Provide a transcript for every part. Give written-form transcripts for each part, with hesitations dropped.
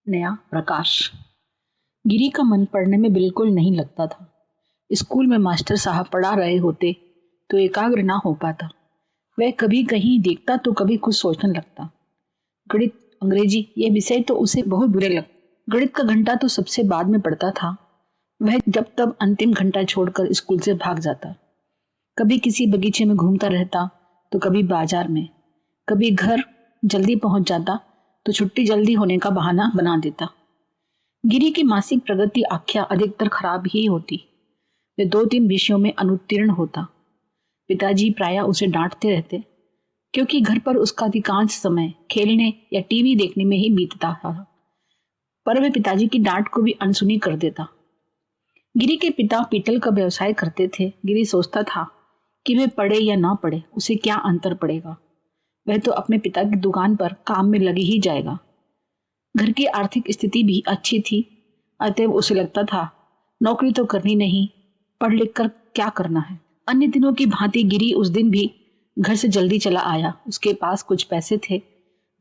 नया प्रकाश। गिरी का मन पढ़ने में बिल्कुल नहीं लगता था। स्कूल में मास्टर साहब पढ़ा रहे होते तो एकाग्र ना हो पाता। वह कभी कहीं देखता तो कभी कुछ सोचने लगता। गणित, अंग्रेजी ये विषय तो उसे बहुत बुरे लगते। गणित का घंटा तो सबसे बाद में पड़ता था। वह जब तब अंतिम घंटा छोड़कर स्कूल से भाग जाता। कभी किसी बगीचे में घूमता रहता तो कभी बाजार में। कभी घर जल्दी पहुंच जाता तो छुट्टी जल्दी होने का बहाना बना देता। गिरी की मासिक प्रगति आख्या अधिकतर खराब ही होती। वे 2-3 विषयों में अनुत्तीर्ण होता। पिताजी प्रायः उसे डांटते रहते क्योंकि घर पर उसका अधिकांश समय खेलने या टीवी देखने में ही बीतता था। पर वह पिताजी की डांट को भी अनसुनी कर देता। गिरी के पिता पीतल का व्यवसाय करते थे। गिरी सोचता था कि वह पढ़े या ना पढ़े उसे क्या अंतर पड़ेगा। वह तो अपने पिता की दुकान पर काम में लगी ही जाएगा। घर की आर्थिक स्थिति भी अच्छी थी, अतएव उसे लगता था नौकरी तो करनी नहीं, पढ़ लिख कर क्या करना है। अन्य दिनों की भांति गिरी उस दिन भी घर से जल्दी चला आया। उसके पास कुछ पैसे थे।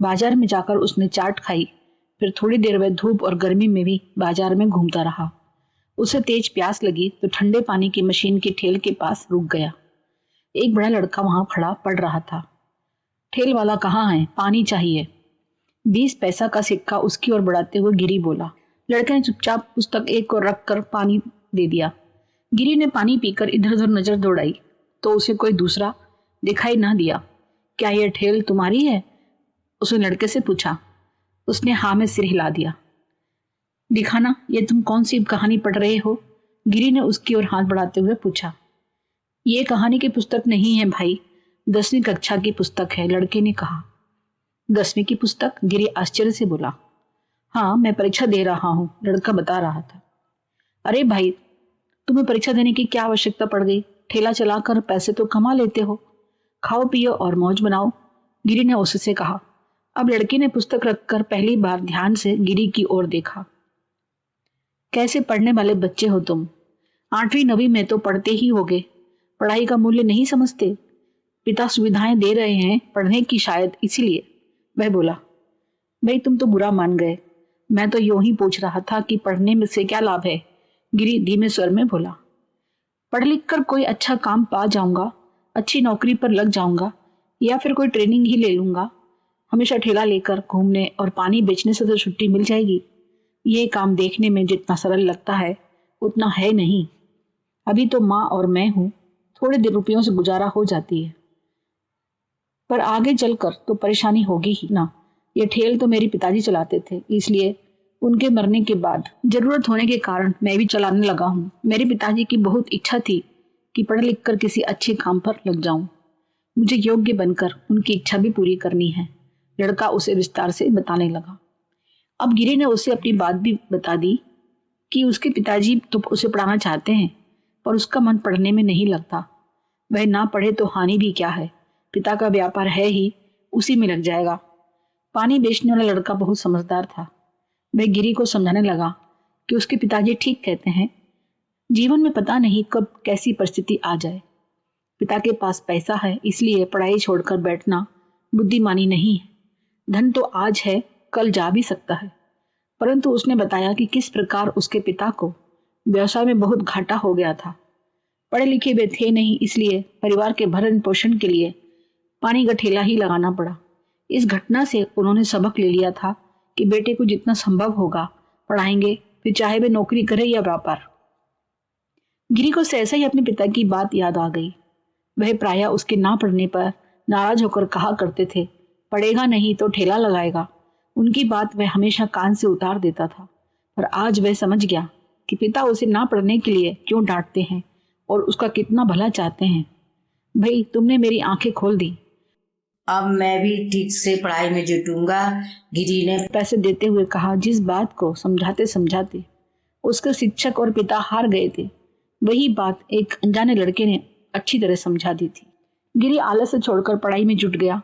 बाजार में जाकर उसने चाट खाई। फिर थोड़ी देर वह धूप और गर्मी में भी बाजार में घूमता रहा। उसे तेज प्यास लगी तो ठंडे पानी की मशीन के ठेल के पास रुक गया। एक बड़ा लड़का वहां खड़ा पड़ रहा था। ठेल वाला कहाँ है, पानी चाहिए। 20 पैसा का सिक्का उसकी ओर बढ़ाते हुए गिरी बोला। लड़के ने चुपचाप पुस्तक एक ओर रख कर पानी दे दिया। गिरी ने पानी पीकर इधर उधर नजर दौड़ाई तो उसे कोई दूसरा दिखाई ना दिया। क्या यह ठेल तुम्हारी है? उसने लड़के से पूछा। उसने हाँ में सिर हिला दिया। दिखाना, ये तुम कौन सी कहानी पढ़ रहे हो? गिरी ने उसकी ओर हाथ बढ़ाते हुए पूछा। ये कहानी की पुस्तक नहीं है भाई, 10वीं कक्षा की पुस्तक है, लड़के ने कहा। 10वीं की पुस्तक? गिरी आश्चर्य से बोला। हाँ, मैं परीक्षा दे रहा हूँ, लड़का बता रहा था। अरे भाई, तुम्हें परीक्षा देने की क्या आवश्यकता पड़ गई? ठेला चलाकर पैसे तो कमा लेते हो, खाओ पियो और मौज बनाओ, गिरी ने उससे कहा। अब लड़के ने पुस्तक रखकर पहली बार ध्यान से गिरी की ओर देखा। कैसे पढ़ने वाले बच्चे हो तुम? 8वीं 9वीं में तो पढ़ते ही होगे, पढ़ाई का मूल्य नहीं समझते। पिता सुविधाएं दे रहे हैं पढ़ने की, शायद इसीलिए, वह बोला। भाई तुम तो बुरा मान गए, मैं तो यूं ही पूछ रहा था कि पढ़ने में से क्या लाभ है, गिरी धीमे स्वर में बोला। पढ़ लिख कर कोई अच्छा काम पा जाऊंगा, अच्छी नौकरी पर लग जाऊंगा या फिर कोई ट्रेनिंग ही ले लूंगा। हमेशा ठेला लेकर घूमने और पानी बेचने से तो छुट्टी मिल जाएगी। ये काम देखने में जितना सरल लगता है उतना है नहीं। अभी तो माँ और मैं हूँ, थोड़े देर रुपयों से गुजारा हो जाती है, पर आगे चलकर तो परेशानी होगी ही ना। ये ठेल तो मेरे पिताजी चलाते थे, इसलिए उनके मरने के बाद जरूरत होने के कारण मैं भी चलाने लगा हूँ। मेरे पिताजी की बहुत इच्छा थी कि पढ़ लिख कर किसी अच्छे काम पर लग जाऊं। मुझे योग्य बनकर उनकी इच्छा भी पूरी करनी है, लड़का उसे विस्तार से बताने लगा। अब गिरी ने उसे अपनी बात भी बता दी कि उसके पिताजी तो उसे पढ़ाना चाहते हैं, पर उसका मन पढ़ने में नहीं लगता। वह ना पढ़े तो हानि भी क्या है, पिता का व्यापार है ही, उसी में लग जाएगा। पानी बेचने वाला लड़का बहुत समझदार था। वह गिरी को समझाने लगा कि उसके पिताजी ठीक कहते हैं, जीवन में पता नहीं कब कैसी परिस्थिति आ जाए। पिता के पास पैसा है, इसलिए पढ़ाई छोड़कर बैठना बुद्धिमानी नहीं है। धन तो आज है, कल जा भी सकता है। परंतु उसने बताया कि किस प्रकार उसके पिता को व्यवसाय में बहुत घाटा हो गया था। पढ़े लिखे वे थे नहीं, इसलिए परिवार के भरण पोषण के लिए पानी का ठेला ही लगाना पड़ा। इस घटना से उन्होंने सबक ले लिया था कि बेटे को जितना संभव होगा पढ़ाएंगे, फिर चाहे वे नौकरी करे या व्यापार। गिरी को सहसा ही अपने पिता की बात याद आ गई। वह प्रायः उसके ना पढ़ने पर नाराज होकर कहा करते थे, पढ़ेगा नहीं तो ठेला लगाएगा। उनकी बात वह हमेशा कान से उतार देता था, पर आज वह समझ गया कि पिता उसे ना पढ़ने के लिए क्यों डांटते हैं और उसका कितना भला चाहते हैं। भाई तुमने मेरी आंखें खोल दी, अब मैं भी ठीक से पढ़ाई में जुटूंगा, गिरी ने पैसे देते हुए कहा। जिस बात को समझाते समझाते उसके शिक्षक और पिता हार गए थे, वही बात एक अनजाने लड़के ने अच्छी तरह समझा दी थी। गिरी आलस से छोड़कर पढ़ाई में जुट गया।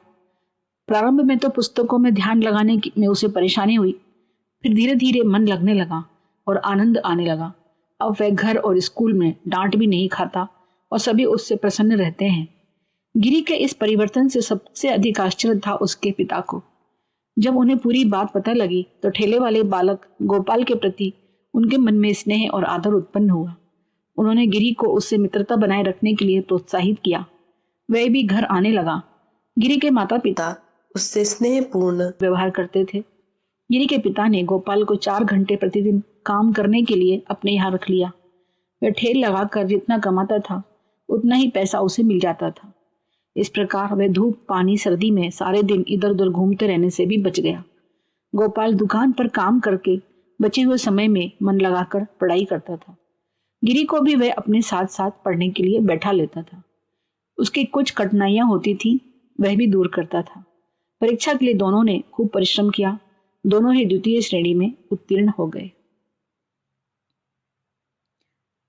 प्रारंभ में तो पुस्तकों में ध्यान लगाने में उसे परेशानी हुई, फिर धीरे धीरे मन लगने लगा और आनंद आने लगा। अब वह घर और स्कूल में डांट भी नहीं खाता और सभी उससे प्रसन्न रहते हैं। गिरी के इस परिवर्तन से सबसे अधिक आश्चर्य था उसके पिता को। जब उन्हें पूरी बात पता लगी तो ठेले वाले बालक गोपाल के प्रति उनके मन में स्नेह और आदर उत्पन्न हुआ। उन्होंने गिरी को उससे मित्रता बनाए रखने के लिए प्रोत्साहित किया। वह भी घर आने लगा। गिरी के माता पिता उससे स्नेहपूर्ण व्यवहार करते थे। गिरी के पिता ने गोपाल को 4 घंटे प्रतिदिन काम करने के लिए अपने यहाँ रख लिया। वह ठेल लगाकर जितना कमाता था उतना ही पैसा उसे मिल जाता था। इस प्रकार वह धूप पानी सर्दी में सारे दिन इधर उधर घूमते रहने से भी बच गया। गोपाल दुकान पर काम करके बचे हुए समय में मन लगाकर पढ़ाई करता था। गिरी को भी वह अपने साथ साथ पढ़ने के लिए बैठा लेता था। उसकी कुछ कठिनाइयां होती थी, वह भी दूर करता था। परीक्षा के लिए दोनों ने खूब परिश्रम किया। दोनों ही द्वितीय श्रेणी में उत्तीर्ण हो गए।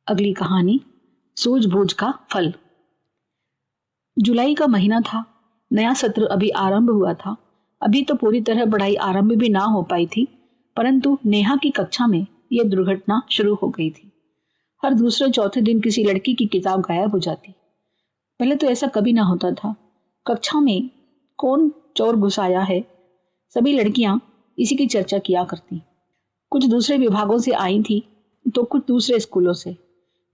अगली कहानी, सूझबूझ का फल। जुलाई का महीना था। नया सत्र अभी आरंभ हुआ था। अभी तो पूरी तरह पढ़ाई आरंभ भी ना हो पाई थी, परंतु नेहा की कक्षा में यह दुर्घटना शुरू हो गई थी। हर दूसरे चौथे दिन किसी लड़की की किताब गायब हो जाती। पहले तो ऐसा कभी ना होता था। कक्षा में कौन चोर घुसाया है, सभी लड़कियां इसी की चर्चा किया करती। कुछ दूसरे विभागों से आई थी तो कुछ दूसरे स्कूलों से।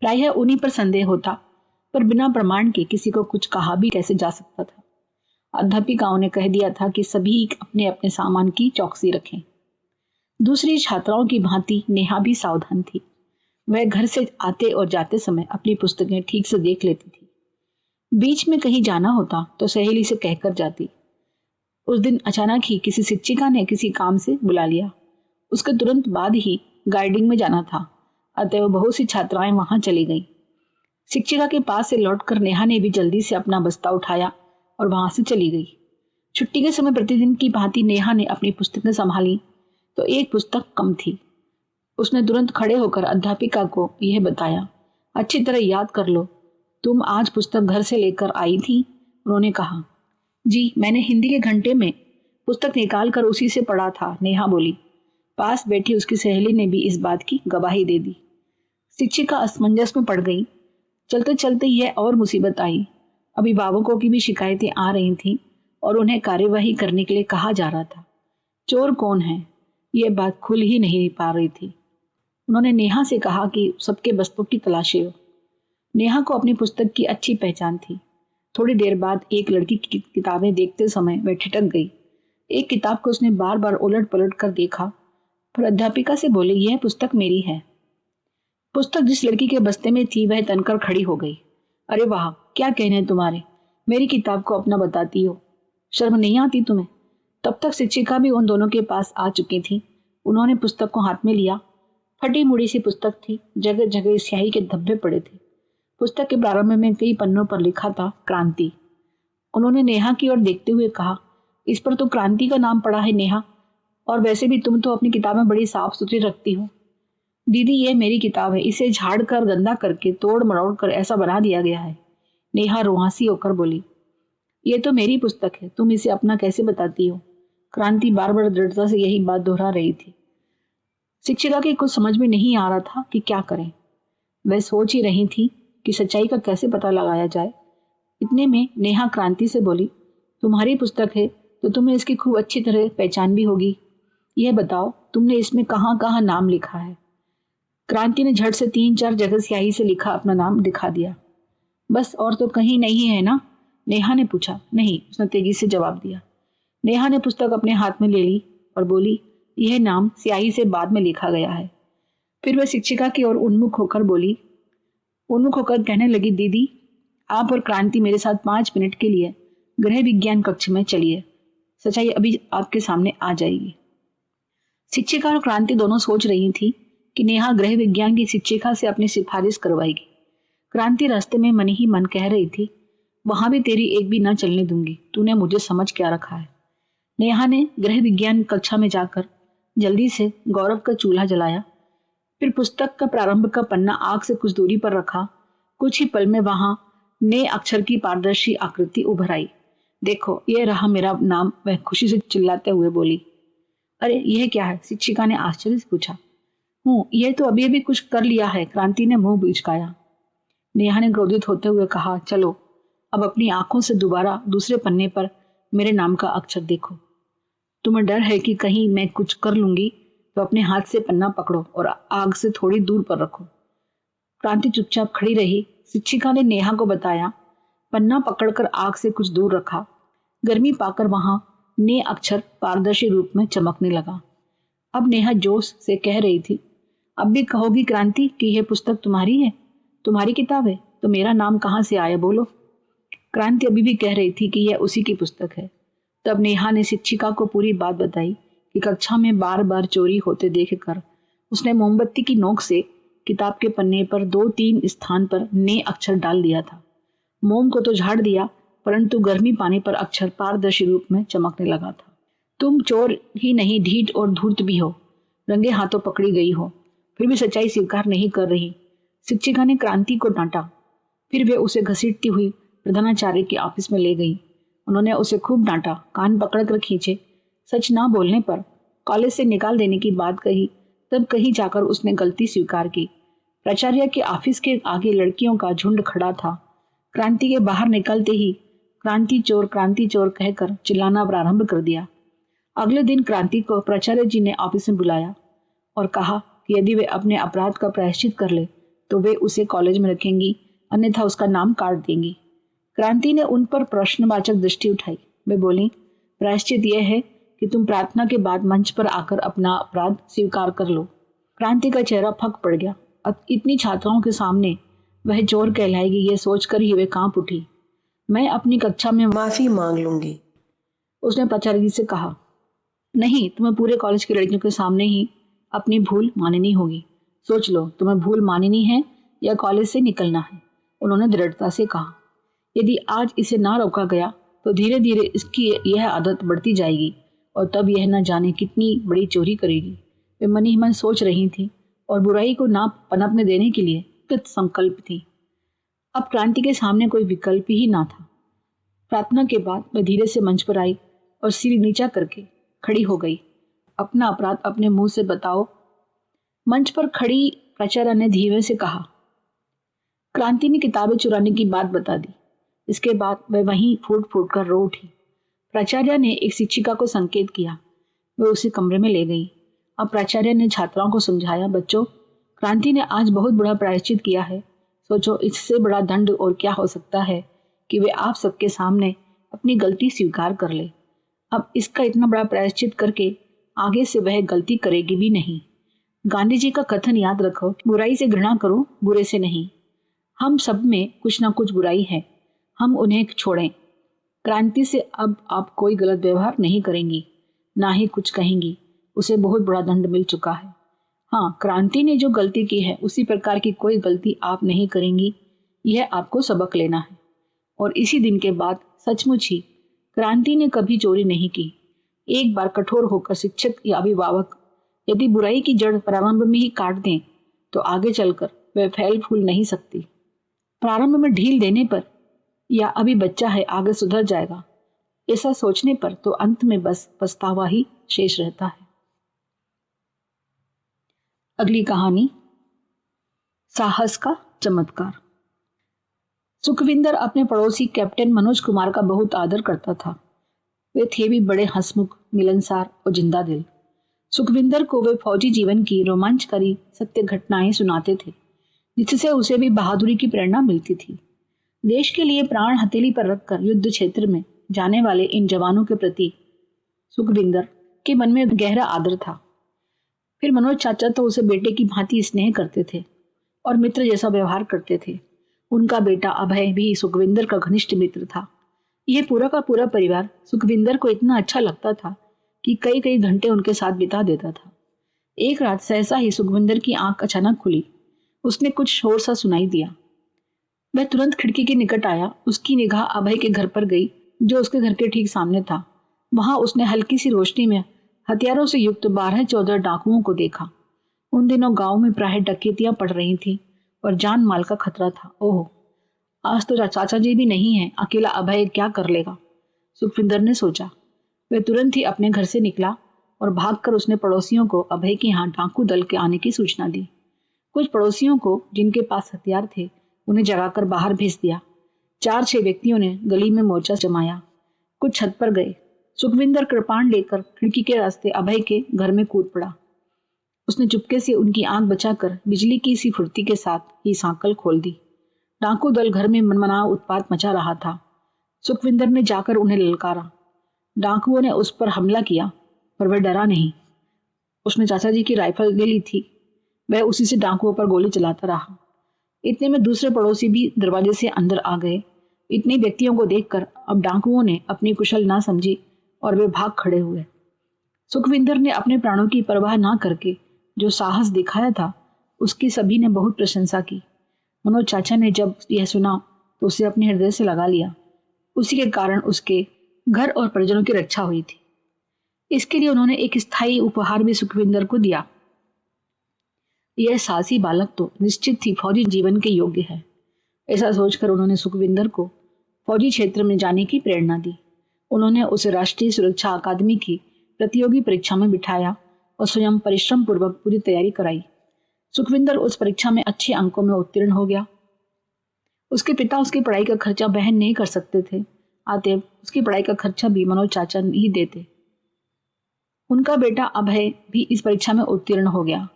प्रायः उन्हीं पर संदेह होता, पर बिना प्रमाण के किसी को कुछ कहा भी कैसे जा सकता था। अध्यापिकाओं ने कह दिया था कि सभी अपने अपने सामान की चौकसी रखें। दूसरी छात्राओं की भांति नेहा भी सावधान थी। वह घर से आते और जाते समय अपनी पुस्तकें ठीक से देख लेती थी। बीच में कहीं जाना होता तो सहेली से कहकर जाती। उस दिन अचानक ही किसी शिक्षिका ने किसी काम से बुला लिया। उसके तुरंत बाद ही गाइडिंग में जाना था, अतः बहुत सी छात्राएं वहां चली गईं। शिक्षिका के पास से लौटकर नेहा ने भी जल्दी से अपना बस्ता उठाया और वहां से चली गई। छुट्टी के समय प्रतिदिन की भांति नेहा ने अपनी पुस्तकें संभाली तो एक पुस्तक कम थी। उसने तुरंत खड़े होकर अध्यापिका को यह बताया, अच्छी तरह याद कर लो, तुम आज पुस्तक घर से लेकर आई थी? उन्होंने कहा, जी मैंने हिंदी के घंटे में पुस्तक निकाल कर उसी से पढ़ा था, नेहा बोली। पास बैठी उसकी सहेली ने भी इस बात की गवाही दे दी। शिक्षिका असमंजस में पड़ गई। चलते चलते यह और मुसीबत आई। अभिभावकों की भी शिकायतें आ रही थीं और उन्हें कार्यवाही करने के लिए कहा जा रहा था। चोर कौन है, यह बात खुल ही नहीं पा रही थी। उन्होंने नेहा से कहा कि सबके बस्तों की तलाशी हो। नेहा को अपनी पुस्तक की अच्छी पहचान थी। थोड़ी देर बाद एक लड़की की किताबें देखते समय वह ठिठक गई। एक किताब को उसने बार बार उलट पलट कर देखा, पर अध्यापिका से बोली, यह पुस्तक मेरी है। पुस्तक जिस लड़की के बस्ते में थी वह तनकर खड़ी हो गई। अरे वाह, क्या कहने तुम्हारे, मेरी किताब को अपना बताती हो, शर्म नहीं आती तुम्हें? तब तक शिक्षिका भी उन दोनों के पास आ चुकी थी। उन्होंने पुस्तक को हाथ में लिया। फटी मुड़ी सी पुस्तक थी, जगह जगह स्याही के धब्बे पड़े थे। पुस्तक के प्रारंभ में कई पन्नों पर लिखा था क्रांति। उन्होंने नेहा की ओर देखते हुए कहा, इस पर तो क्रांति का नाम पड़ा है नेहा, और वैसे भी तुम तो अपनी किताबें बड़ी साफ सुथरी रखती हो। दीदी ये मेरी किताब है, इसे झाड़ कर गंदा करके तोड़ मरोड़ कर ऐसा बना दिया गया है। नेहा रुआंसी होकर बोली, ये तो मेरी पुस्तक है, तुम इसे अपना कैसे बताती हो? क्रांति बार बार दृढ़ता से यही बात दोहरा रही थी। शिक्षिका के कुछ समझ में नहीं आ रहा था कि क्या करें। वह सोच ही रही थी कि सच्चाई का कैसे पता लगाया जाए। इतने में नेहा क्रांति से बोली, तुम्हारी पुस्तक है तो तुम्हें इसकी खूब अच्छी तरह पहचान भी होगी। यह बताओ तुमने इसमें कहाँ कहाँ नाम लिखा है? क्रांति ने झट से 3-4 जगह स्याही से लिखा अपना नाम दिखा दिया। बस और तो कहीं नहीं है ना? नेहा ने पूछा। नहीं, उसने तेजी से जवाब दिया। नेहा ने पुस्तक अपने हाथ में ले ली और बोली, यह नाम स्याही से बाद में लिखा गया है। फिर वह शिक्षिका की ओर उन्मुख होकर कहने लगी, दीदी आप और क्रांति मेरे साथ 5 मिनट के लिए गृह विज्ञान कक्ष में चलिए, सच्चाई अभी आपके सामने आ जाएगी। शिक्षिका और क्रांति दोनों सोच रही थी कि नेहा गृह विज्ञान की शिक्षिका से अपनी सिफारिश करवाएगी। क्रांति रास्ते में मन ही मन कह रही थी, वहां भी तेरी एक भी न चलने दूंगी, तूने मुझे समझ क्या रखा है। नेहा ने गृह विज्ञान कक्षा में जाकर जल्दी से गौरव का चूल्हा जलाया, फिर पुस्तक का प्रारंभ का पन्ना आग से कुछ दूरी पर रखा। कुछ ही पल में वहां ने अक्षर की पारदर्शी आकृति उभर आई। देखो यह रहा मेरा नाम, वह खुशी से चिल्लाते हुए बोली। अरे यह क्या है? शिक्षिका ने आश्चर्य से पूछा। यह तो अभी अभी कुछ कर लिया है, क्रांति ने मुंह बिचकाया। नेहा ने क्रोधित होते हुए कहा, चलो अब अपनी आंखों से दोबारा दूसरे पन्ने पर मेरे नाम का अक्षर देखो। तुम्हें डर है कि कहीं मैं कुछ कर लूंगी तो अपने हाथ से पन्ना पकड़ो और आग से थोड़ी दूर पर रखो। क्रांति चुपचाप खड़ी रही। शिक्षिका ने नेहा को बताया। पन्ना पकड़कर आग से कुछ दूर रखा। गर्मी पाकर वहां ने अक्षर पारदर्शी रूप में चमकने लगा। अब नेहा जोश से कह रही थी, अब भी कहोगी क्रांति कि यह पुस्तक तुम्हारी है, तुम्हारी किताब है, तो मेरा नाम कहाँ से आया बोलो। क्रांति अभी भी कह रही थी कि यह उसी की पुस्तक है। तब नेहा ने शिक्षिका को पूरी बात बताई कि कक्षा में बार बार चोरी होते देखकर उसने मोमबत्ती की नोक से किताब के पन्ने पर 2-3 स्थान पर ने अक्षर डाल दिया था। मोम को तो झाड़ दिया, परंतु गर्मी पाने पर अक्षर पारदर्शी रूप में चमकने लगा था। तुम चोर ही नहीं, ढीठ और धूर्त भी हो, रंगे हाथों पकड़ी गई हो, फिर भी सच्चाई स्वीकार नहीं कर रही। शिक्षिका ने क्रांति को डांटा। फिर वे उसे घसीटती हुई प्रधानाचार्य के ऑफिस में ले गई। उन्होंने उसे खूब डांटा, कान पकड़कर खींचे। सच ना बोलने पर कॉलेज से निकाल देने की बात कही। तब कहीं जाकर उसने गलती स्वीकार की। प्राचार्य के ऑफिस के आगे लड़कियों का झुंड खड़ा था। क्रांति के बाहर निकलते ही क्रांति चोर कहकर चिल्लाना प्रारंभ कर दिया। अगले दिन क्रांति को प्राचार्य जी ने ऑफिस में बुलाया और कहा कि यदि वे अपने अपराध का प्रायश्चित कर ले तो वे उसे कॉलेज में रखेंगी, अन्यथा उसका नाम काट देंगी। क्रांति ने उन पर प्रश्नवाचक दृष्टि उठाई। वे बोली, प्रायश्चित यह है कि तुम प्रार्थना के बाद मंच पर आकर अपना अपराध स्वीकार कर लो। क्रांति का चेहरा फक पड़ गया। अब इतनी छात्राओं के सामने वह चोर कहलाएगी, यह सोचकर ही वे कांप उठी। मैं अपनी कक्षा में माफी मांग लूंगी, उसने प्राचार्य जी से कहा। नहीं, तुम्हें पूरे कॉलेज की लड़कियों के सामने ही अपनी भूल माननी होगी। सोच लो, तुम्हें भूल माननी है या कॉलेज से निकलना है, उन्होंने दृढ़ता से कहा। यदि आज इसे ना रोका गया तो धीरे धीरे इसकी यह आदत बढ़ती जाएगी और तब यह न जाने कितनी बड़ी चोरी करेगी। वे मन ही मन सोच रही थी और बुराई को ना पनपने देने के लिए कृत संकल्प थी। अब क्रांति के सामने कोई विकल्प ही ना था। प्रार्थना के बाद वह धीरे से मंच पर आई और सिर नीचा करके खड़ी हो गई। अपना अपराध अपने मुंह से बताओ, मंच पर खड़ी प्राचार्य ने धीरे से कहा। क्रांति ने किताबें चुराने की बात बता दी। इसके बाद वह वहीं फूट फूट कर रो उठी। प्राचार्य ने एक शिक्षिका को संकेत किया। वह उसे कमरे में ले गई। अब प्राचार्य ने छात्राओं को समझाया, बच्चों, क्रांति ने आज बहुत बड़ा प्रायश्चित किया है। सोचो, इससे बड़ा दंड और क्या हो सकता है कि वे आप सबके सामने अपनी गलती स्वीकार कर ले। अब इसका इतना बड़ा प्रायश्चित करके आगे से वह गलती करेगी भी नहीं। गांधी जी का कथन याद रखो, बुराई से घृणा करो, बुरे से नहीं। हम सब में कुछ ना कुछ बुराई है, हम उन्हें छोड़ें। क्रांति से अब आप कोई गलत व्यवहार नहीं करेंगी, ना ही कुछ कहेंगी। उसे बहुत बड़ा दंड मिल चुका है। हाँ, क्रांति ने जो गलती की है उसी प्रकार की कोई गलती आप नहीं करेंगी, यह आपको सबक लेना है। और इसी दिन के बाद सचमुच ही क्रांति ने कभी चोरी नहीं की। एक बार कठोर होकर शिक्षक या अभिभावक यदि बुराई की जड़ प्रारंभ में ही काट दें तो आगे चलकर वह फैल फूल नहीं सकती। प्रारंभ में ढील देने पर या अभी बच्चा है आगे सुधर जाएगा, ऐसा सोचने पर तो अंत में बस पछतावा ही शेष रहता है। अगली कहानी, साहस का चमत्कार। सुखविंदर अपने पड़ोसी कैप्टन मनोज कुमार का बहुत आदर करता था। वे थे भी बड़े हंसमुख, मिलनसार और जिंदा दिल। सुखविंदर को वे फौजी जीवन की रोमांचकारी सत्य घटनाएं सुनाते थे, जिससे उसे भी बहादुरी की प्रेरणा मिलती थी। देश के लिए प्राण हथेली पर रखकर युद्ध क्षेत्र में जाने वाले इन जवानों के प्रति सुखविंदर के मन में गहरा आदर था। फिर मनोज चाचा तो उसे बेटे की भांति स्नेह करते थे और मित्र जैसा व्यवहार करते थे। उनका बेटा अभय भी सुखविंदर का घनिष्ठ मित्र था। यह पूरा का पूरा परिवार सुखविंदर को इतना अच्छा लगता था कि कई कई घंटे उनके साथ बिता देता था। एक रात सहसा ही सुखविंदर की आंख अचानक खुली। उसने कुछ शोर सा सुनाई दिया। वह तुरंत खिड़की के निकट आया। उसकी निगाह अभय के घर पर गई, जो उसके घर के ठीक सामने था। वहां उसने हल्की सी रोशनी में हथियारों से युक्त 12-14 डाकुओं को देखा। उन दिनों गांव में प्राय डकैतियां पड़ रही थी और जान माल का खतरा था। ओह, आज तो चाचा जी भी नहीं है, अकेला अभय क्या कर लेगा, सुखविंदर ने सोचा। वह तुरंत ही अपने घर से निकला और भागकर उसने पड़ोसियों को अभय के यहाँ डाकू दल के आने की सूचना दी। कुछ पड़ोसियों को जिनके पास हथियार थे उन्हें जगाकर बाहर भेज दिया। 4-6 व्यक्तियों ने गली में मोर्चा जमाया। कुछ छत पर गए। सुखविंदर कृपाण लेकर खिड़की के रास्ते अभय के घर में कूद पड़ा। उसने चुपके से उनकी आंख बचाकर बिजली की सी फुर्ती के साथ ही सांकल खोल दी। डाकू दल घर में मनमना उत्पात मचा रहा था। सुखविंदर ने जाकर उन्हें ललकारा। डाकुओं ने उस पर हमला किया, पर वह डरा नहीं। उसने चाचा जी की राइफल ले ली थी। वह उसी से डाकुओं पर गोली चलाता रहा। इतने में दूसरे पड़ोसी भी दरवाजे से अंदर आ गए। इतने व्यक्तियों को देखकर अब डाकुओं ने अपनी कुशल ना समझी और वे भाग खड़े हुए। सुखविंदर ने अपने प्राणों की परवाह ना करके जो साहस दिखाया था, उसकी सभी ने बहुत प्रशंसा की। मनोज चाचा ने जब यह सुना तो उसे अपने हृदय से लगा लिया। उसी के कारण उसके घर और परिजनों की रक्षा हुई थी। इसके लिए उन्होंने एक स्थायी उपहार भी सुखविंदर को दिया। यह साहसी बालक तो निश्चित ही फौजी जीवन के योग्य है। ऐसा सोचकर उन्होंने सुखविंदर को फौजी क्षेत्र में जाने की प्रेरणा दी। उन्होंने उसे राष्ट्रीय सुरक्षा अकादमी की प्रतियोगी परीक्षा में बिठाया और स्वयं परिश्रम पूर्वक पूरी तैयारी कराई। सुखविंदर उस परीक्षा में अच्छे अंकों में उत्तीर्ण हो गया। उसके पिता उसकी पढ़ाई का खर्चा वहन नहीं कर सकते थे, अतएव उसकी पढ़ाई का खर्चा भी मनोज चाचा ही देते। उनका बेटा अभय भी इस परीक्षा में उत्तीर्ण हो गया।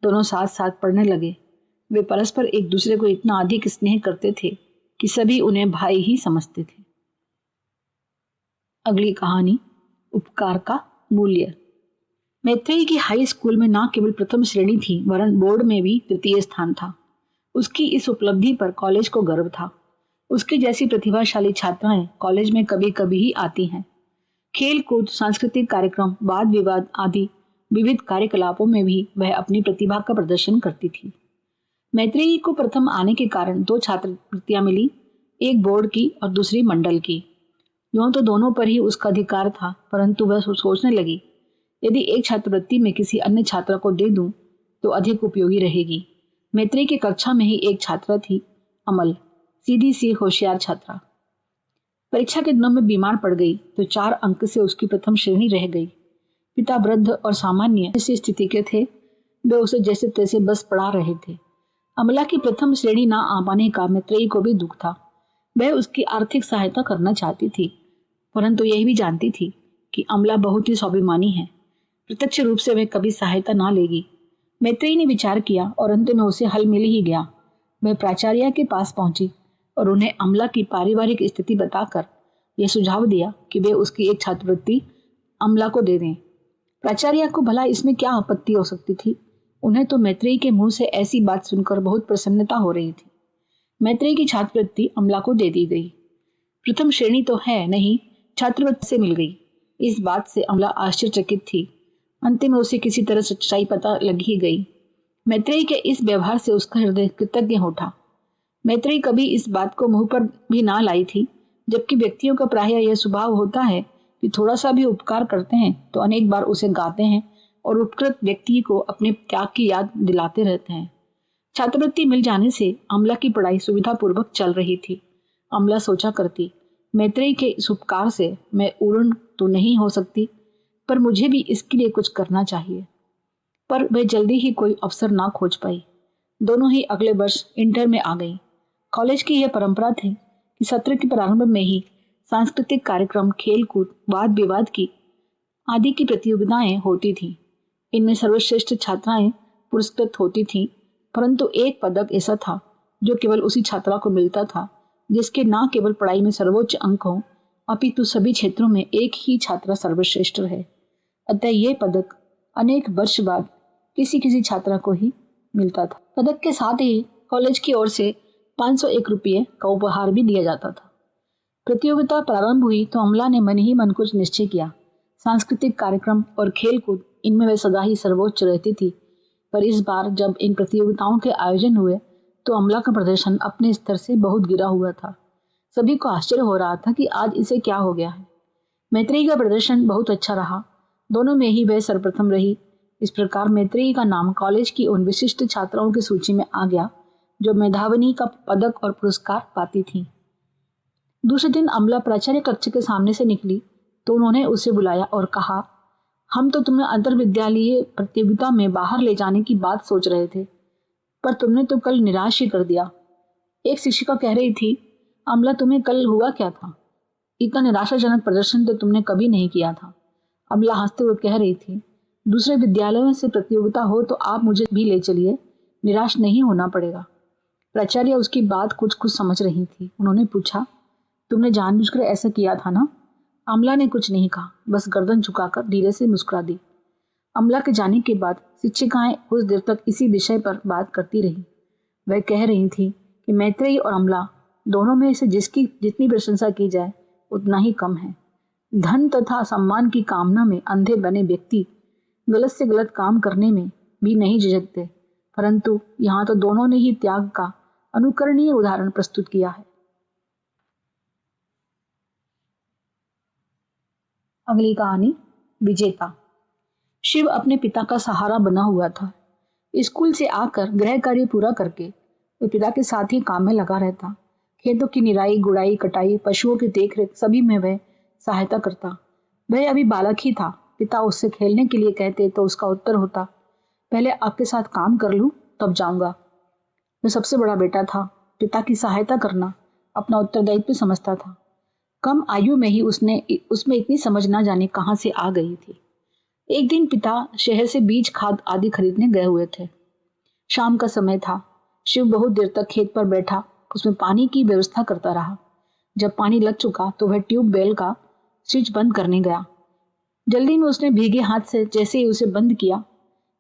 दोनों साथ साथ पढ़ने लगे। वे परस्पर एक दूसरे को इतना अधिक स्नेह करते थे कि सभी उन्हें भाई ही समझते थे। अगली कहानी, उपकार का मूल्य। मैत्रेयी की हाई स्कूल में न केवल प्रथम श्रेणी थी, वरन बोर्ड में भी तृतीय स्थान था। उसकी इस उपलब्धि पर कॉलेज को गर्व था। उसकी जैसी प्रतिभाशाली छात्राएं कॉलेज में कभी कभी ही आती हैं। खेल कूद, सांस्कृतिक कार्यक्रम, वाद विवाद आदि विविध कार्यकलापों में भी वह अपनी प्रतिभा का प्रदर्शन करती थी। मैत्रेयी को प्रथम आने के कारण 2 छात्रवृत्तियां मिली, एक बोर्ड की और दूसरी मंडल की। यूं तो दोनों पर ही उसका अधिकार था, परंतु वह सोचने लगी, यदि एक छात्रवृत्ति में किसी अन्य छात्र को दे दूं तो अधिक उपयोगी रहेगी। मैत्रेयी की कक्षा में ही एक छात्रा थी, अमल, सीधी सी होशियार छात्रा। परीक्षा के दिनों में बीमार पड़ गई तो 4 अंक से उसकी प्रथम श्रेणी रह गई। पिता वृद्ध और सामान्य ऐसी स्थिति के थे, वे उसे जैसे तैसे बस पढ़ा रहे थे। अमला की प्रथम श्रेणी ना आ पाने का मैत्रेयी को भी दुख था। वह उसकी आर्थिक सहायता करना चाहती थी, परंतु यह भी जानती थी कि अमला बहुत ही स्वाभिमानी है। प्रत्यक्ष रूप से वह कभी सहायता ना लेगी। मैत्रेयी ने विचार किया और अंत में उसे हल मिल ही गया। वह प्राचार्य के पास पहुंची और उन्हें अमला की पारिवारिक स्थिति बताकर यह सुझाव दिया कि वे उसकी एक छात्रवृत्ति अमला को दे दें। प्राचार्य को भला इसमें क्या आपत्ति हो सकती थी? उन्हें तो मैत्रेयी के मुंह से ऐसी बात सुनकर बहुत प्रसन्नता हो रही थी। मैत्रेयी की छात्रवृत्ति अमला को दे दी गई। प्रथम श्रेणी तो है नहीं, छात्रवृत्ति से मिल गई। इस बात से अमला आश्चर्यचकित थी। अंतिम में उसे किसी तरह सच्चाई पता लग ही गई। मैत्रेयी के इस व्यवहार से उसका हृदय कृतज्ञ उठा। मैत्रेयी कभी इस बात को मुंह पर भी ना लाई थी, जबकि व्यक्तियों का प्रायः यह स्वभाव होता है कि थोड़ा सा भी उपकार करते हैं तो अनेक बार उसे गाते हैं और उपकृत व्यक्ति को अपने त्याग की याद दिलाते रहते हैं। छात्रवृत्ति मिल जाने से अमला की पढ़ाई सुविधापूर्वक चल रही थी। अमला सोचा करती, मैत्रेयी के इस उपकार से मैं पूर्ण तो नहीं हो सकती, पर मुझे भी इसके लिए कुछ करना चाहिए। पर वह जल्दी ही कोई अवसर ना खोज पाई। दोनों ही अगले वर्ष इंटर में आ गई। कॉलेज की यह परंपरा थी कि सत्र के प्रारंभ में ही सांस्कृतिक कार्यक्रम, खेल कूद, वाद विवाद की आदि की प्रतियोगिताएं होती थीं। इनमें सर्वश्रेष्ठ छात्राएं पुरस्कृत होती थीं, परंतु एक पदक ऐसा था जो केवल उसी छात्रा को मिलता था जिसके न केवल पढ़ाई में सर्वोच्च अंक हों, अपितु सभी क्षेत्रों में एक ही छात्रा सर्वश्रेष्ठ रहे। अतः यह पदक अनेक वर्ष बाद किसी किसी छात्रा को ही मिलता था। पदक के साथ ही कॉलेज की ओर से 501 रुपये का उपहार भी दिया जाता था। प्रतियोगिता प्रारंभ हुई तो अमला ने मन ही मन कुछ निश्चय किया। सांस्कृतिक कार्यक्रम और खेल कूद, इनमें वह सदा ही सर्वोच्च रहती थी, पर इस बार जब इन प्रतियोगिताओं के आयोजन हुए तो अमला का प्रदर्शन अपने स्तर से बहुत गिरा हुआ था। सभी को आश्चर्य हो रहा था कि आज इसे क्या हो गया है। मैत्रेयी का प्रदर्शन बहुत अच्छा रहा। दोनों में ही वह सर्वप्रथम रही। इस प्रकार मैत्रेयी का नाम कॉलेज की उन विशिष्ट छात्राओं की सूची में आ गया जो मेधाविनी का पदक और पुरस्कार पाती थी। दूसरे दिन अमला प्राचार्य कक्ष के सामने से निकली तो उन्होंने उसे बुलाया और कहा, हम तो तुम्हें अंतर्विद्यालयीय प्रतियोगिता में बाहर ले जाने की बात सोच रहे थे, पर तुमने तो कल निराश ही कर दिया। एक शिक्षिका कह रही थी, अमला तुम्हें कल हुआ क्या था? इतना निराशाजनक प्रदर्शन तो तुमने कभी नहीं किया था। अमला हंसते हुए कह रही थी, दूसरे विद्यालयों से प्रतियोगिता हो तो आप मुझे भी ले चलिए, निराश नहीं होना पड़ेगा। प्राचार्य उसकी बात कुछ कुछ समझ रही थी। उन्होंने पूछा, तुमने जानबूझकर ऐसा किया था ना? अमला ने कुछ नहीं कहा, बस गर्दन झुकाकर धीरे से मुस्कुरा दी। अमला के जाने के बाद शिक्षिकाएं कुछ देर तक इसी विषय पर बात करती रही। वह कह रही थी कि मैत्रेयी और अमला दोनों में से जिसकी जितनी प्रशंसा की जाए उतना ही कम है। धन तथा सम्मान की कामना में अंधे बने व्यक्ति गलत से गलत काम करने में भी नहीं झिझकते, परंतु यहाँ तो दोनों ने ही त्याग का अनुकरणीय उदाहरण प्रस्तुत किया है। अगली कहानी, विजेता। शिव अपने पिता का सहारा बना हुआ था। स्कूल से आकर गृह कार्य पूरा करके वह पिता के साथ ही काम में लगा रहता। खेतों की निराई, गुड़ाई, कटाई, पशुओं की देखरेख सभी में वह सहायता करता। वह अभी बालक ही था। पिता उससे खेलने के लिए कहते तो उसका उत्तर होता, पहले आपके साथ काम कर लूं तब जाऊंगा। वह सबसे बड़ा बेटा था। पिता की सहायता करना अपना उत्तरदायित्व समझता था। कम आयु में ही उसमें इतनी समझ ना जाने कहाँ से आ गई थी। एक दिन पिता शहर से बीज, खाद आदि खरीदने गए हुए थे। शाम का समय था। शिव बहुत देर तक खेत पर बैठा उसमें पानी की व्यवस्था करता रहा। जब पानी लग चुका तो वह ट्यूबवेल का स्विच बंद करने गया। जल्दी में उसने भीगे हाथ से जैसे ही उसे बंद किया,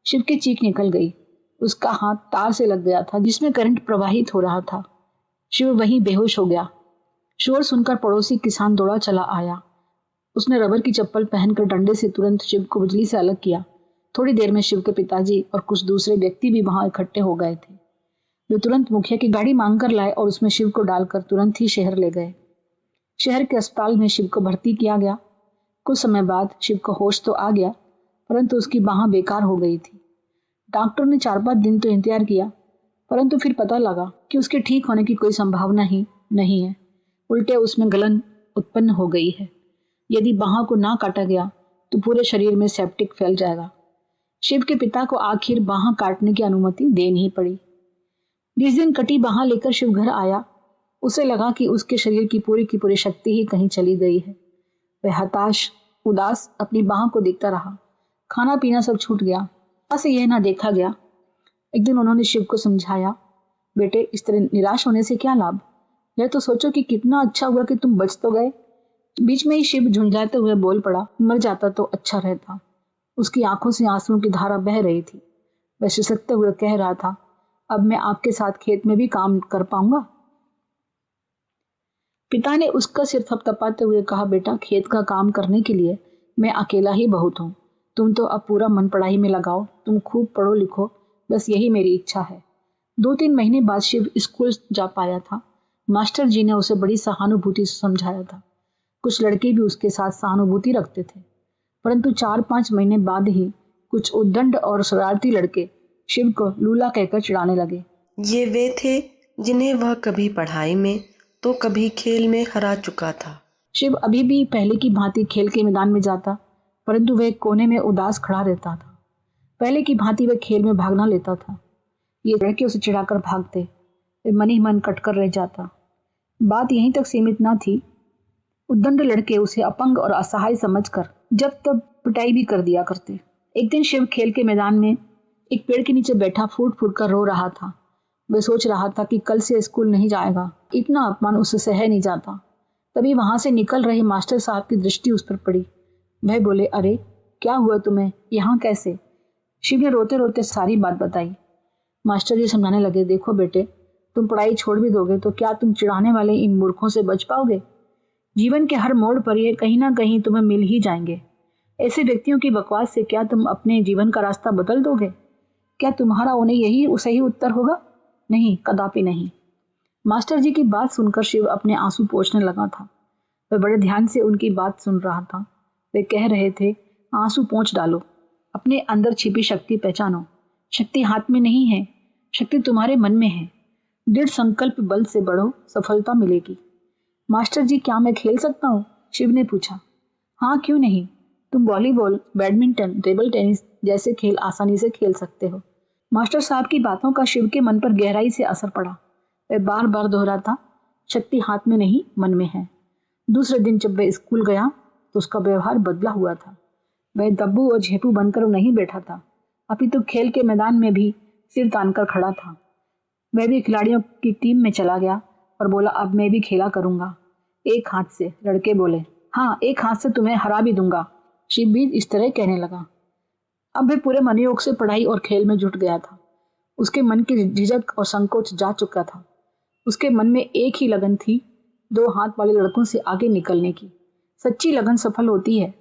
शिव की चीख निकल गई। उसका हाथ तार से लग गया था जिसमें करंट प्रवाहित हो रहा था। शिव वहीं बेहोश हो गया। शोर सुनकर पड़ोसी किसान दौड़ा चला आया। उसने रबर की चप्पल पहनकर डंडे से तुरंत शिव को बिजली से अलग किया। थोड़ी देर में शिव के पिताजी और कुछ दूसरे व्यक्ति भी वहां इकट्ठे हो गए थे। वे तुरंत मुखिया की गाड़ी मांगकर लाए और उसमें शिव को डालकर तुरंत ही शहर ले गए। शहर के अस्पताल में शिव को भर्ती किया गया। कुछ समय बाद शिव को होश तो आ गया, परंतु उसकी बांह बेकार हो गई थी। डॉक्टर ने 4-5 दिन तो इंतजार किया, परंतु फिर पता लगा कि उसके ठीक होने की कोई संभावना ही नहीं है। उल्टे उसमें गलन उत्पन्न हो गई है। यदि बांह को ना काटा गया तो पूरे शरीर में सेप्टिक फैल जाएगा। शिव के पिता को आखिर बांह काटने की अनुमति देनी पड़ी। जिस दिन कटी बांह लेकर शिव घर आया, उसे लगा कि उसके शरीर की पूरी शक्ति ही कहीं चली गई है। वह हताश, उदास अपनी बांह को देखता रहा। खाना पीना सब छूट गया। से यह ना देखा गया। एक दिन उन्होंने शिव को समझाया, बेटे इस तरह निराश होने से क्या लाभ, यह तो सोचो कि कितना अच्छा हुआ कि तुम बच तो गए। बीच में ही शिव झुंझलाते हुए बोल पड़ा, मर जाता तो अच्छा रहता। उसकी आंखों से आंसुओं की धारा बह रही थी। वह सिसकते हुए कह रहा था, अब मैं आपके साथ खेत में भी काम कर पाऊंगा। पिता ने उसका सिर थपथपाते हुए कहा, बेटा खेत का काम करने के लिए मैं अकेला ही बहुत हूँ। तुम तो अब पूरा मन पढ़ाई में लगाओ, तुम खूब पढ़ो लिखो, बस यही मेरी इच्छा है। 2-3 महीने बाद शिव स्कूल जा पाया था। मास्टर जी ने उसे बड़ी सहानुभूति से समझाया था। कुछ लड़के भी उसके साथ सहानुभूति रखते थे, परंतु 4-5 महीने बाद ही कुछ उद्दंड और शरारती लड़के शिव को लूला कहकर चिढ़ाने लगे। ये वे थे जिन्हें वह कभी पढ़ाई में तो कभी खेल में हरा चुका था। शिव अभी भी पहले की भांति खेल के मैदान में जाता, परंतु वह कोने में उदास खड़ा रहता था। पहले की भांति वह खेल में भाग न लेता था। ये लड़के उसे चिढ़ाकर भागते, वे मन ही मन कटकर रह जाता। बात यहीं तक सीमित न थी। उद्दंड लड़के उसे अपंग और असहाय समझकर जब तब पिटाई भी कर दिया करते। एक दिन शिव खेल के मैदान में एक पेड़ के नीचे बैठा फूट फूट कर रो रहा था। वह सोच रहा था कि कल से स्कूल नहीं जाएगा। इतना अपमान उससे सह नहीं जाता। तभी वहां से निकल रहे मास्टर साहब की दृष्टि उस पर पड़ी। वह बोले, अरे क्या हुआ तुम्हें, यहाँ कैसे? शिव ने रोते रोते सारी बात बताई। मास्टर जी समझाने लगे, देखो बेटे, तुम पढ़ाई छोड़ भी दोगे तो क्या तुम चिढ़ाने वाले इन मूर्खों से बच पाओगे? जीवन के हर मोड़ पर ये कहीं ना कहीं तुम्हें मिल ही जाएंगे। ऐसे व्यक्तियों की बकवास से क्या तुम अपने जीवन का रास्ता बदल दोगे? क्या तुम्हारा उन्हें यही सही उत्तर होगा? नहीं, कदापि नहीं। मास्टर जी की बात सुनकर शिव अपने आंसू पोंछने लगा था। वह बड़े ध्यान से उनकी बात सुन रहा था। वे कह रहे थे, आंसू पोंछ डालो, अपने अंदर छिपी शक्ति पहचानो। शक्ति हाथ में नहीं है, शक्ति तुम्हारे मन में है। दृढ़ संकल्प बल से बढ़ो, सफलता मिलेगी। मास्टर जी, क्या मैं खेल सकता हूँ? शिव ने पूछा। हाँ, क्यों नहीं। तुम वॉलीबॉल, बैडमिंटन, टेबल टेनिस जैसे खेल आसानी से खेल सकते हो। मास्टर साहब की बातों का शिव के मन पर गहराई से असर पड़ा। वह बार बार दोहराता, शक्ति हाथ में नहीं मन में है। दूसरे दिन जब वह स्कूल गया तो उसका व्यवहार बदला हुआ था। वह दब्बू और झेपू बनकर नहीं बैठा था, अपितु खेल के मैदान में भी सिर तानकर खड़ा था। वह भी खिलाड़ियों की टीम में चला गया और बोला, अब मैं भी खेला करूंगा। एक हाथ से, लड़के बोले। हाँ, एक हाथ से तुम्हें हरा भी दूंगा, शिवबीर इस तरह कहने लगा। अब वह पूरे मनोयोग से पढ़ाई और खेल में जुट गया था। उसके मन की झिझक और संकोच जा चुका था। उसके मन में एक ही लगन थी, 2 हाथ वाले लड़कों से आगे निकलने की। सच्ची लगन सफल होती है।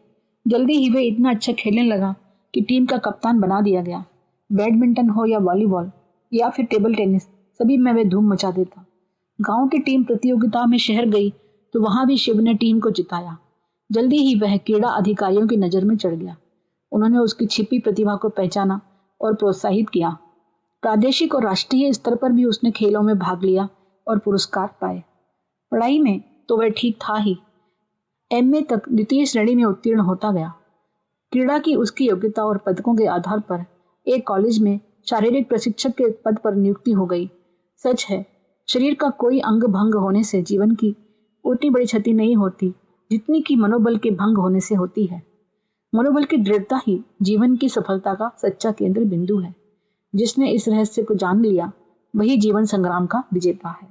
जल्दी ही वह इतना अच्छा खेलने लगा कि टीम का कप्तान बना दिया गया। बैडमिंटन हो या वॉलीबॉल या फिर टेबल टेनिस, सभी में वह धूम मचा देता। गांव की टीम प्रतियोगिता में शहर गई तो वहां भी शिव ने टीम को जिताया। जल्दी ही वह क्रीड़ा अधिकारियों की नज़र में चढ़ गया। उन्होंने उसकी छिपी प्रतिभा को पहचाना और प्रोत्साहित किया। प्रादेशिक और राष्ट्रीय स्तर पर भी उसने खेलों में भाग लिया और पुरस्कार पाए। पढ़ाई में तो वह ठीक था ही, एमए तक द्वितीय श्रेणी में उत्तीर्ण होता गया। क्रीड़ा की उसकी योग्यता और पदकों के आधार पर एक कॉलेज में शारीरिक प्रशिक्षक के पद पर नियुक्ति हो गई। सच है, शरीर का कोई अंग भंग होने से जीवन की उतनी बड़ी क्षति नहीं होती जितनी कि मनोबल के भंग होने से होती है। मनोबल की दृढ़ता ही जीवन की सफलता का सच्चा केंद्र बिंदु है। जिसने इस रहस्य को जान लिया वही जीवन संग्राम का विजेता है।